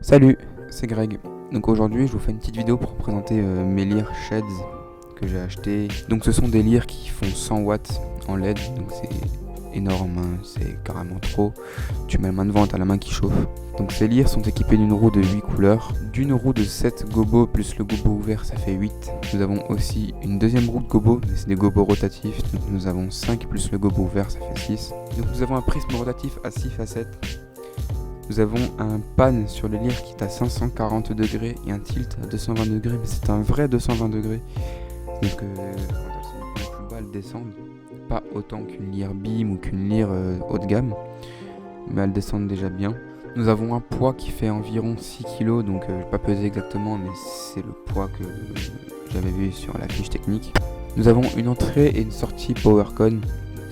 Salut, c'est Greg. Donc aujourd'hui, je vous fais une petite vidéo pour présenter mes lyres Sheds que j'ai acheté. Donc ce sont des lyres qui font 100 watts en LED, donc c'est énorme, hein, c'est carrément trop. Tu mets la main devant, t'as la main qui chauffe. Donc ces lyres sont équipés d'une roue de 8 couleurs, d'une roue de 7 gobos plus le gobo ouvert, ça fait 8. Nous avons aussi une deuxième roue de gobos, mais c'est des gobos rotatifs, donc nous avons 5 plus le gobo ouvert, ça fait 6. Donc nous avons un prisme rotatif à 6 facettes. Nous avons un pan sur le lyre qui est à 540 degrés et un tilt à 220 degrés, mais c'est un vrai 220 degrés. Donc quand elles sont plus bas, elles descendent. Pas autant qu'une lyre BIM ou qu'une lyre haut de gamme, mais elles descendent déjà bien. Nous avons un poids qui fait environ 6 kg, donc je ne vais pas peser exactement, mais c'est le poids que j'avais vu sur la fiche technique. Nous avons une entrée et une sortie PowerCon, donc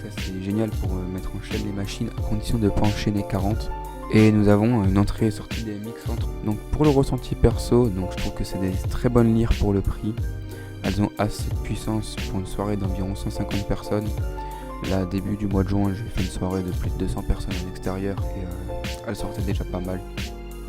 ça c'est génial pour mettre en chaîne les machines à condition de ne pas enchaîner 40. Et nous avons une entrée et sortie DMX entre. Donc pour le ressenti perso, donc je trouve que c'est des très bonnes lyres pour le prix. Elles ont assez de puissance pour une soirée d'environ 150 personnes. Là, début du mois de juin, j'ai fait une soirée de plus de 200 personnes à l'extérieur et elles sortaient déjà pas mal.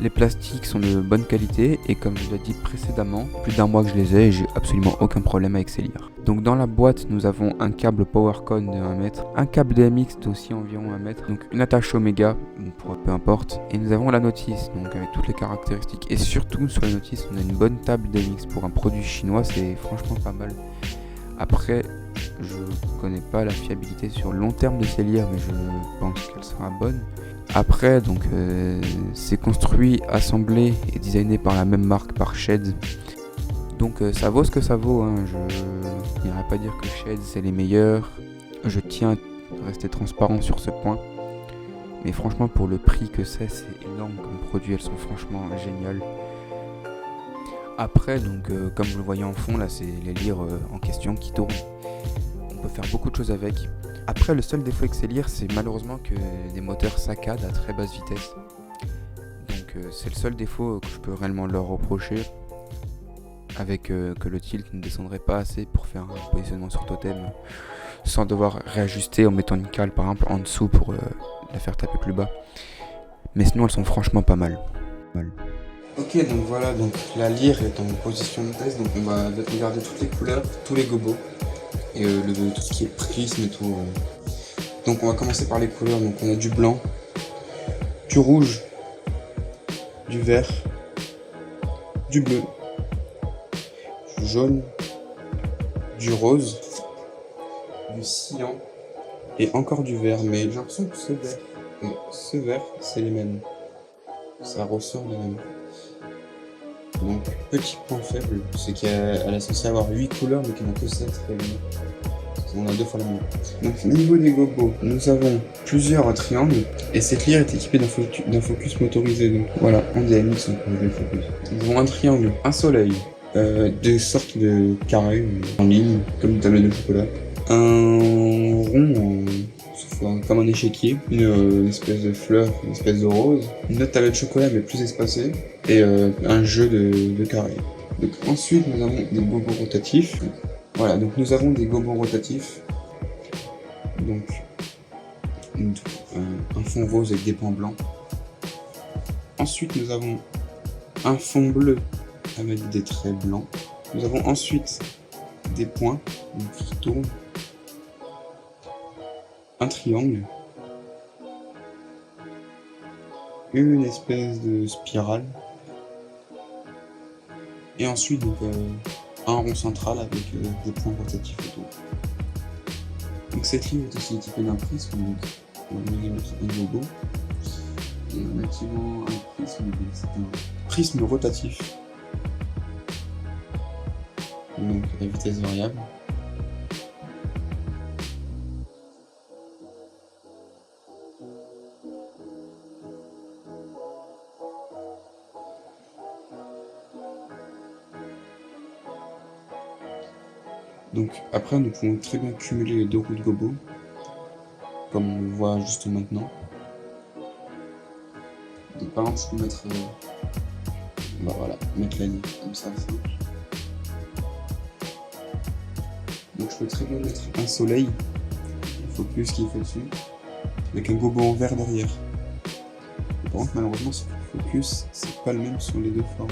Les plastiques sont de bonne qualité et comme je l'ai dit précédemment, plus d'1 mois que je les ai et j'ai absolument aucun problème avec ces lyres. Donc dans la boîte, nous avons un câble PowerCon de 1 mètre, un câble DMX d'aussi environ 1 mètre, donc une attache Omega, pour peu importe, et nous avons la notice, donc avec toutes les caractéristiques. Et surtout sur la notice, on a une bonne table DMX pour un produit chinois, c'est franchement pas mal. Après, je connais pas la fiabilité sur le long terme de ces lyres, mais je pense qu'elle sera bonne. Après, donc c'est construit, assemblé et designé par la même marque, par Sheds. Donc ça vaut ce que ça vaut, hein. Je n'irai pas dire que Sheds c'est les meilleurs. Je tiens à rester transparent sur ce point. Mais franchement, pour le prix que c'est énorme comme produit. Elles sont franchement géniales. Après, donc comme vous le voyez en fond, là c'est les lyres en question qui tournent. On peut faire beaucoup de choses avec. Après, le seul défaut avec ces lyres, c'est malheureusement que des moteurs saccadent à très basse vitesse. Donc c'est le seul défaut que je peux réellement leur reprocher. Avec que le tilt ne descendrait pas assez pour faire un positionnement sur totem sans devoir réajuster en mettant une cale par exemple en dessous pour la faire taper plus bas. Mais sinon elles sont franchement pas mal. Ok, donc voilà, donc la lyre est en position de test, donc on va regarder toutes les couleurs, tous les gobos et tout ce qui est prisme et tout. Donc on va commencer par les couleurs, donc on a du blanc, du rouge, du vert, du bleu, du jaune, du rose, du cyan et encore du vert, mais j'ai l'impression que ce vert c'est les mêmes, ça ressort les mêmes. Donc petit point faible, c'est qu'elle est censée avoir 8 couleurs mais qu'il n'y en a que 7 réellement. On a 2 fois la même. Donc au niveau des gobos, nous avons plusieurs triangles et cette lyre est équipée d'un focus motorisé. Donc voilà, en DMX on peut le focus. Nous avons un triangle, un soleil, des sortes de carrés en ligne, comme une tablette de chocolat, un rond comme un échiquier, une espèce de fleur, une espèce de rose, une autre tablette de chocolat mais plus espacée, et un jeu de carrés. Donc ensuite nous avons des gobos rotatifs. Voilà, donc nous avons des gobos rotatifs, donc un fond rose avec des points blancs. Ensuite nous avons un fond bleu avec des traits blancs. Nous avons ensuite des points donc, qui tournent, un triangle, une espèce de spirale, et ensuite donc, un rond central avec des points rotatifs autour. Donc cette ligne est aussi équipée d'un prisme, donc on va mettre un gobo. Et en activant un prisme, c'est un prisme rotatif. Donc à vitesse variable. Donc après nous pouvons très bien cumuler les 2 roues de gobo, comme on le voit juste maintenant. Donc par exemple je peux mettre, mettre la ligne comme ça. Donc je peux très bien mettre un soleil, il focus qui est fait dessus, avec un gobo en vert derrière. Par contre malheureusement focus, c'est pas le même sur les deux formes.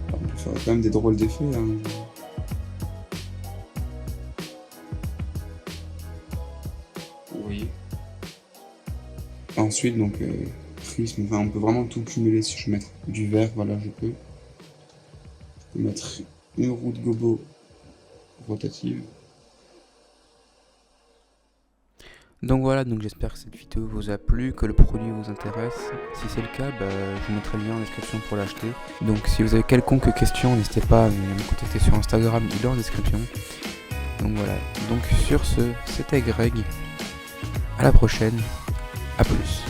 Alors, on peut faire quand même des drôles d'effets, hein. Vous voyez. Ensuite, donc, prisme, enfin, on peut vraiment tout cumuler. Si je veux mettre du vert, voilà, je peux. Je peux mettre une roue de gobo rotative. Donc voilà, donc j'espère que cette vidéo vous a plu, que le produit vous intéresse. Si c'est le cas, je vous mettrai le lien en description pour l'acheter. Donc si vous avez quelconque question, n'hésitez pas à me contacter sur Instagram, il est en description. Donc voilà, donc sur ce, c'était Greg. À la prochaine, à plus.